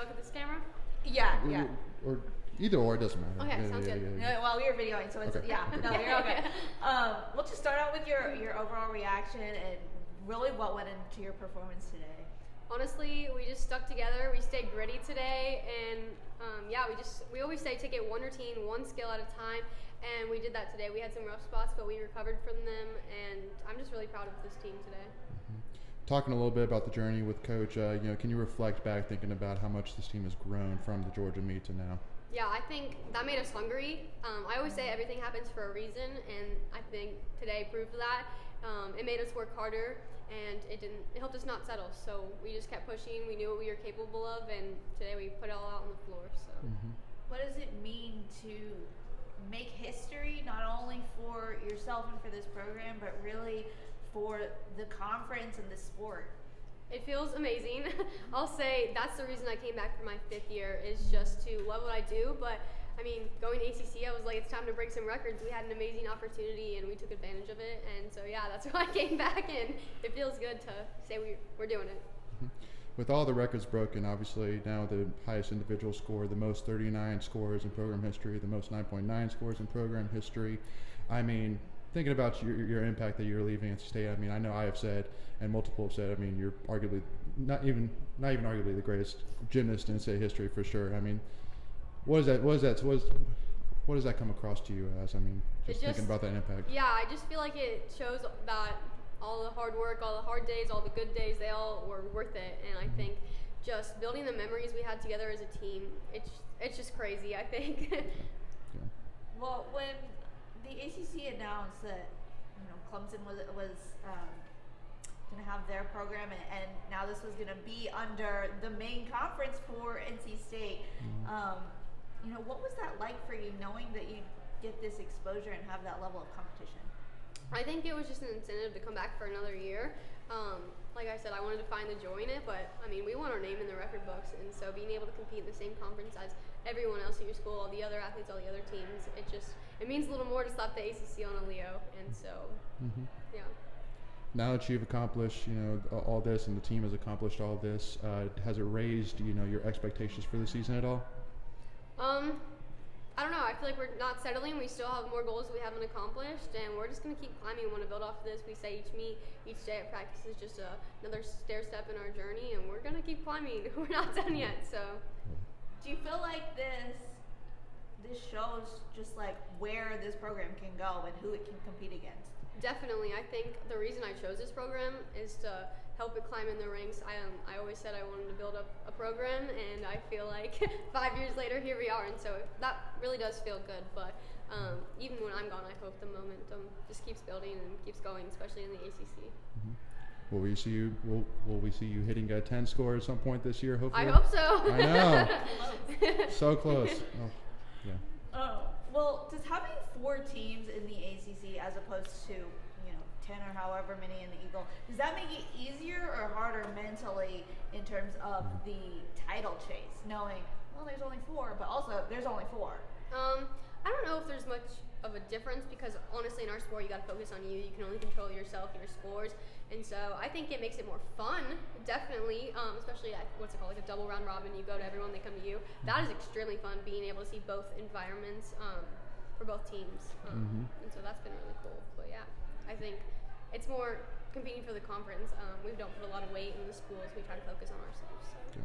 look at this camera? Yeah. Or either or, it doesn't matter. Okay, sounds good. Well, we were videoing, so it's Okay. no, you're okay. We'll just start out with your overall reaction and really what went into your performance today. Honestly, we just stuck together. We stayed gritty today, and we always say take it one routine, one skill at a time, and we did that today. We had some rough spots, but we recovered from them, and I'm just really proud of this team today. Talking a little bit about the journey with Coach, can you reflect back thinking about how much this team has grown from the Georgia meet to now? Yeah, I think that made us hungry. I always say everything happens for a reason, and I think today proved that. It made us work harder, and it helped us not settle. So we just kept pushing. We knew what we were capable of, and today we put it all out on the floor. So, What does it mean to make history, not only for yourself and for this program, but really for the conference and the sport? It feels amazing. I'll say that's the reason I came back for my 5th year, is just to love what I do. But I mean, going to ACC, I was like, it's time to break some records. We had an amazing opportunity, and we took advantage of it. And so, yeah, that's why I came back, and it feels good to say we're doing it. With all the records broken, obviously now the highest individual score, the most 39 scores in program history, the most 9.9 scores in program history. I mean, thinking about your impact that you're leaving NC State, I mean, I know I have said, and multiple have said, I mean, you're arguably not even arguably the greatest gymnast in NCAA history for sure. I mean, what does that come across to you as? I mean, just thinking about that impact. Yeah, I just feel like it shows that all the hard work, all the hard days, all the good days, they all were worth it. And I think just building the memories we had together as a team, it's just crazy, I think. Yeah. Well, when the ACC announced that Clemson was going to have their program, and now this was going to be under the main conference for NC State, what was that like for you, knowing that you get this exposure and have that level of competition? I think it was just an incentive to come back for another year. Like I said, I wanted to find the joy in it, but I mean, we want our name in the record books, and so being able to compete in the same conference as everyone else at your school, all the other athletes, all the other teams, it means a little more to slap the ACC on a Leo, and so, yeah. Now that you've accomplished, all this, and the team has accomplished all this, has it raised, your expectations for the season at all? I don't know. I feel like we're not settling. We still have more goals we haven't accomplished, and we're just going to keep climbing. We want to build off of this. We say each meet, each day at practice is just another stair step in our journey, and we're going to keep climbing. We're not done yet, so. Do you feel like this shows just like where this program can go and who it can compete against? Definitely. I think the reason I chose this program is to help it climb in the ranks. I always said I wanted to build up a program, and I feel like 5 years later, here we are. And so that really does feel good. But even when I'm gone, I hope the momentum just keeps building and keeps going, especially in the ACC. Will we see you hitting a 10 score at some point this year, hopefully? I hope so. I know. So close. Oh, yeah. Well, does having 4 teams in the ACC as opposed to 10 or however many in the Eagle, does that make it easier or harder mentally in terms of the title chase, knowing, well, there's only 4, but also there's only 4? I don't know if there's much of a difference, because honestly in our sport you got to focus on you. You can only control yourself, your scores, and so I think it makes it more fun, definitely, especially at like a double round robin. You go to everyone, they come to you. That is extremely fun, being able to see both environments for both teams, and so that's been really cool. But yeah, I think it's more competing for the conference. We don't put a lot of weight in the schools. We try to focus on ourselves. So. Okay.